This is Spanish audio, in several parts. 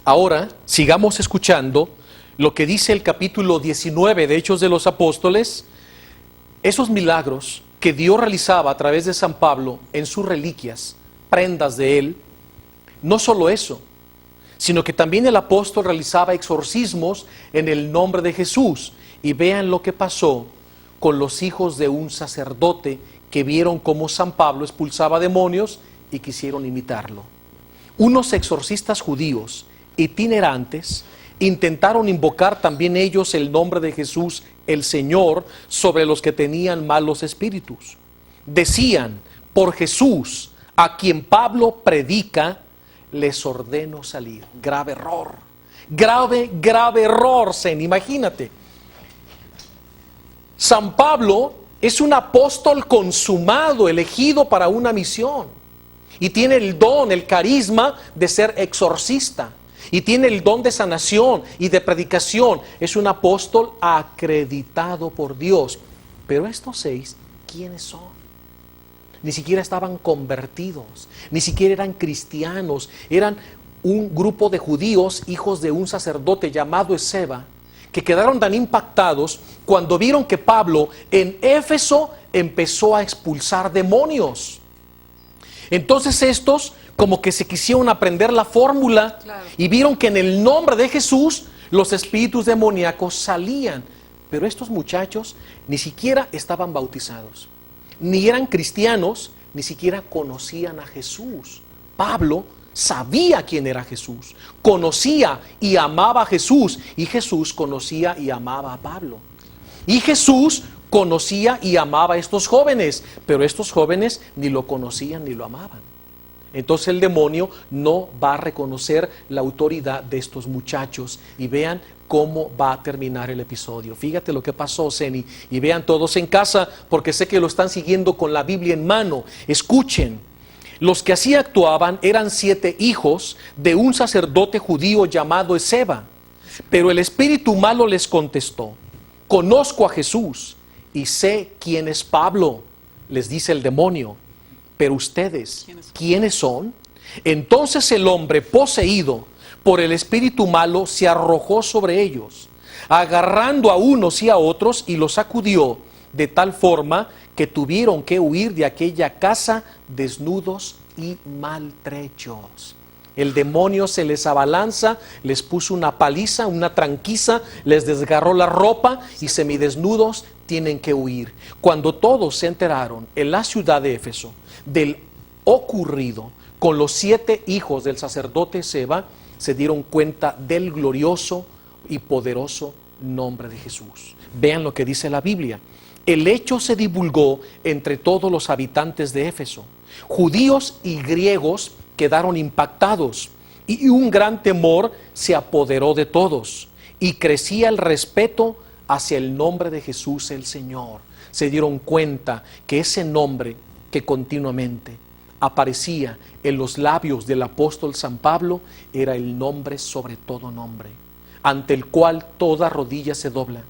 Ahora, sigamos escuchando lo que dice el capítulo 19 de Hechos de los Apóstoles, esos milagros que Dios realizaba a través de San Pablo en sus reliquias, prendas de él. No solo eso, sino que también el apóstol realizaba exorcismos en el nombre de Jesús. Y vean lo que pasó con los hijos de un sacerdote que vieron cómo San Pablo expulsaba demonios y quisieron imitarlo. Unos exorcistas judíos itinerantes intentaron invocar también ellos el nombre de Jesús, el Señor, sobre los que tenían malos espíritus. Decían: por Jesús, a quien Pablo predica, les ordeno salir. Grave error. Grave error, imagínate. San Pablo es un apóstol consumado, elegido para una misión. Y tiene el don, el carisma de ser exorcista. Y tiene el don de sanación y de predicación. Es un apóstol acreditado por Dios. Pero estos 6, ¿quiénes son? Ni siquiera estaban convertidos, ni siquiera eran cristianos. Eran un grupo de judíos, hijos de un sacerdote llamado Esceva, que quedaron tan impactados cuando vieron que Pablo en Éfeso empezó a expulsar demonios. Entonces estos como que se quisieron aprender la fórmula, y vieron que en el nombre de Jesús los espíritus demoníacos salían. Pero estos muchachos ni siquiera estaban bautizados, ni eran cristianos, ni siquiera conocían a Jesús. Pablo sabía quién era Jesús, conocía y amaba a Jesús, y Jesús conocía y amaba a Pablo. Y Jesús conocía y amaba a estos jóvenes, pero estos jóvenes ni lo conocían ni lo amaban. Entonces el demonio no va a reconocer la autoridad de estos muchachos. Y vean cómo va a terminar el episodio. Fíjate lo que pasó, Zeni, y vean todos en casa, porque sé que lo están siguiendo con la Biblia en mano. Escuchen. Los que así actuaban eran 7 hijos de un sacerdote judío llamado Esceva. Pero el espíritu malo les contestó: conozco a Jesús y sé quién es Pablo. Les dice el demonio: pero ustedes, ¿quiénes son? Entonces el hombre poseído por el espíritu malo se arrojó sobre ellos, agarrando a unos y a otros, y los sacudió de tal forma que tuvieron que huir de aquella casa desnudos y maltrechos. El demonio se les abalanza, les puso una paliza, una tranquiza, les desgarró la ropa, y semidesnudos tienen que huir. Cuando todos se enteraron en la ciudad de Éfeso del ocurrido con los 7 hijos del sacerdote Esceva, se dieron cuenta del glorioso y poderoso nombre de Jesús. Vean lo que dice la Biblia. El hecho se divulgó entre todos los habitantes de Éfeso. Judíos y griegos quedaron impactados, y un gran temor se apoderó de todos, y crecía el respeto hacia el nombre de Jesús el Señor. Se dieron cuenta que ese nombre que continuamente aparecía en los labios del apóstol San Pablo era el nombre sobre todo nombre, ante el cual toda rodilla se dobla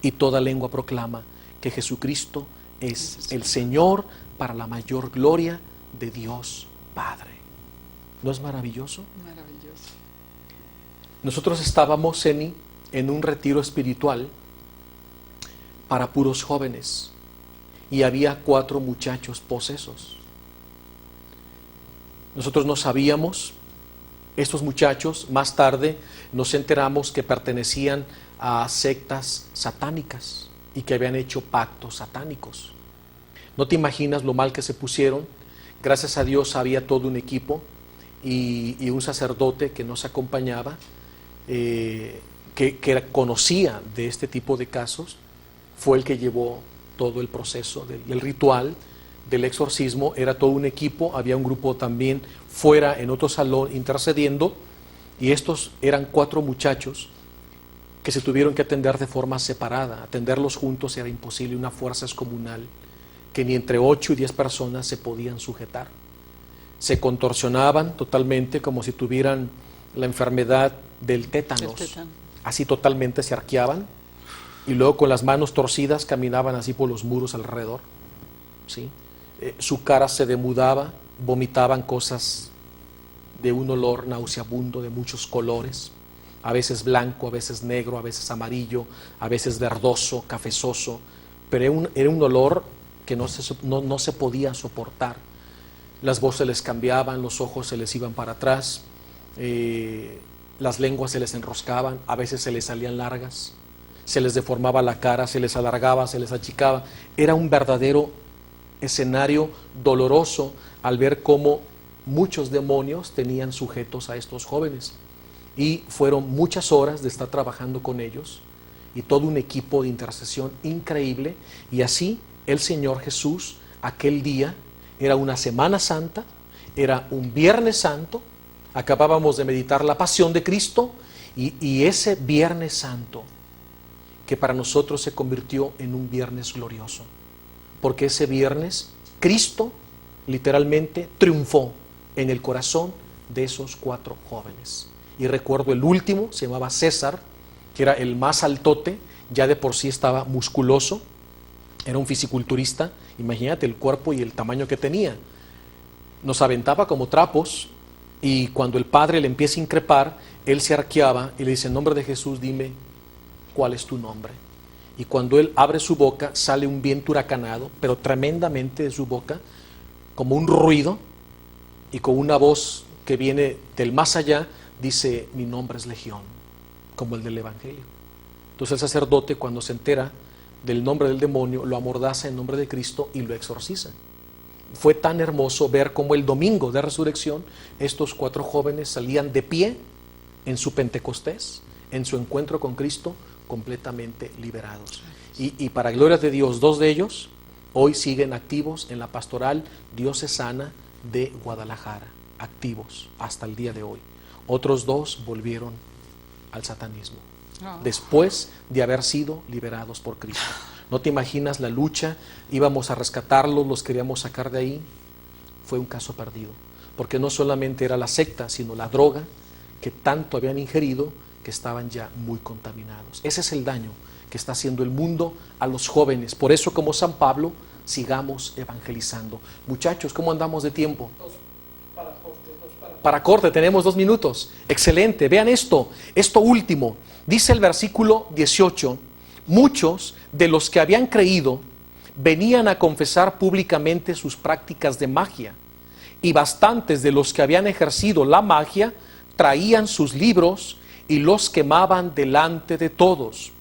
y toda lengua proclama que Jesucristo es el Señor, para la mayor gloria de Dios Padre. ¿No es maravilloso? Maravilloso. Nosotros estábamos, Zeni, en un retiro espiritual para puros jóvenes, y había 4 muchachos posesos. Nosotros no sabíamos. Estos muchachos, más tarde nos enteramos que pertenecían a sectas satánicas y que habían hecho pactos satánicos. No te imaginas lo mal que se pusieron. Gracias a Dios había todo un equipo y un sacerdote que nos acompañaba, que conocía de este tipo de casos. Fue el que llevó todo el proceso del ritual del exorcismo. Era todo un equipo. Había un grupo también fuera en otro salón intercediendo, y estos eran 4 muchachos que se tuvieron que atender de forma separada. Atenderlos juntos era imposible, una fuerza descomunal que ni entre 8 y 10 personas se podían sujetar. Se contorsionaban totalmente como si tuvieran la enfermedad del tétanos. Así totalmente se arqueaban, y luego con las manos torcidas caminaban así por los muros alrededor, ¿sí? Su cara se demudaba, vomitaban cosas de un olor nauseabundo de muchos colores, a veces blanco, a veces negro, a veces amarillo, a veces verdoso, cafezoso, pero era un olor que no se podía soportar. Las voces les cambiaban, los ojos se les iban para atrás, las lenguas se les enroscaban, a veces se les salían largas, se les deformaba la cara, se les alargaba, se les achicaba. Era un verdadero escenario doloroso al ver cómo muchos demonios tenían sujetos a estos jóvenes. Y fueron muchas horas de estar trabajando con ellos y todo un equipo de intercesión increíble. Y así el Señor Jesús, aquel día, era una Semana Santa, era un Viernes Santo, acabábamos de meditar la pasión de Cristo, y ese Viernes Santo, que para nosotros se convirtió en un viernes glorioso, porque ese viernes Cristo literalmente triunfó en el corazón de esos 4 jóvenes. Y recuerdo el último, se llamaba César, que era el más altote, ya de por sí estaba musculoso, era un fisiculturista, imagínate el cuerpo y el tamaño que tenía. Nos aventaba como trapos, y cuando el padre le empieza a increpar, él se arqueaba y le dice: en nombre de Jesús, dime cuál es tu nombre. Y cuando él abre su boca, sale un viento huracanado, pero tremendamente de su boca, como un ruido, y con una voz que viene del más allá, dice: mi nombre es Legión, como el del Evangelio. Entonces el sacerdote, cuando se entera del nombre del demonio, lo amordaza en nombre de Cristo y lo exorciza. Fue tan hermoso ver cómo el domingo de resurrección estos 4 jóvenes salían de pie en su Pentecostés, en su encuentro con Cristo, completamente liberados. Y para gloria de Dios, 2 de ellos hoy siguen activos en la pastoral diocesana de Guadalajara, activos hasta el día de hoy. Otros 2 volvieron al satanismo, después de haber sido liberados por Cristo. No te imaginas la lucha, íbamos a rescatarlos, los queríamos sacar de ahí. Fue un caso perdido, porque no solamente era la secta, sino la droga que tanto habían ingerido, que estaban ya muy contaminados. Ese es el daño que está haciendo el mundo a los jóvenes. Por eso, como San Pablo, sigamos evangelizando. Muchachos, ¿cómo andamos de tiempo? Para corte, tenemos 2 minutos. Excelente, vean esto último. Dice el versículo 18, muchos de los que habían creído venían a confesar públicamente sus prácticas de magia, y bastantes de los que habían ejercido la magia traían sus libros y los quemaban delante de todos.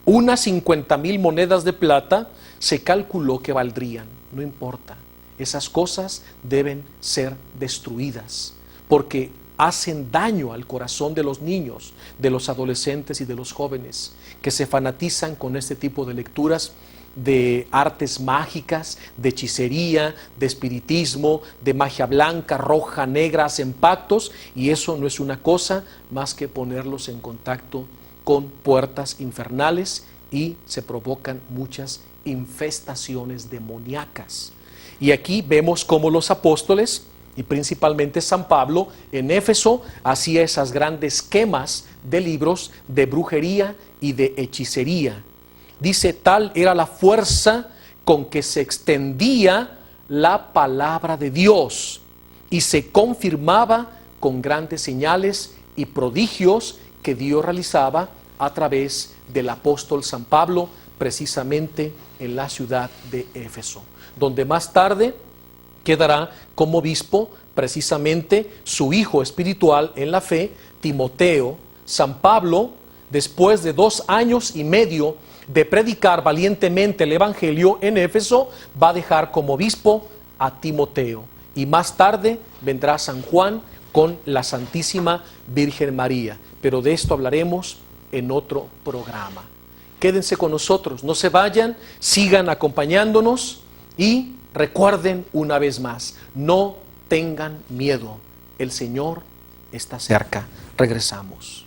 Unas 50,000 monedas de plata se calculó que valdrían. No importa, esas cosas deben ser destruidas, porque hacen daño al corazón de los niños, de los adolescentes y de los jóvenes, que se fanatizan con este tipo de lecturas de artes mágicas, de hechicería, de espiritismo, de magia blanca, roja, negra, hacen pactos, y eso no es una cosa más que ponerlos en contacto con puertas infernales, y se provocan muchas infestaciones demoníacas. Y aquí vemos cómo los apóstoles, y principalmente San Pablo, en Éfeso, hacía esas grandes quemas de libros de brujería y de hechicería. Dice, tal era la fuerza con que se extendía la palabra de Dios y se confirmaba con grandes señales y prodigios que Dios realizaba a través del apóstol San Pablo, precisamente en la ciudad de Éfeso, donde más tarde quedará como obispo precisamente su hijo espiritual en la fe, Timoteo. San Pablo, después de 2 años y medio de predicar valientemente el Evangelio en Éfeso, va a dejar como obispo a Timoteo. Y más tarde vendrá San Juan con la Santísima Virgen María. Pero de esto hablaremos en otro programa. Quédense con nosotros, no se vayan, sigan acompañándonos y recuerden una vez más, no tengan miedo, el Señor está cerca. Regresamos.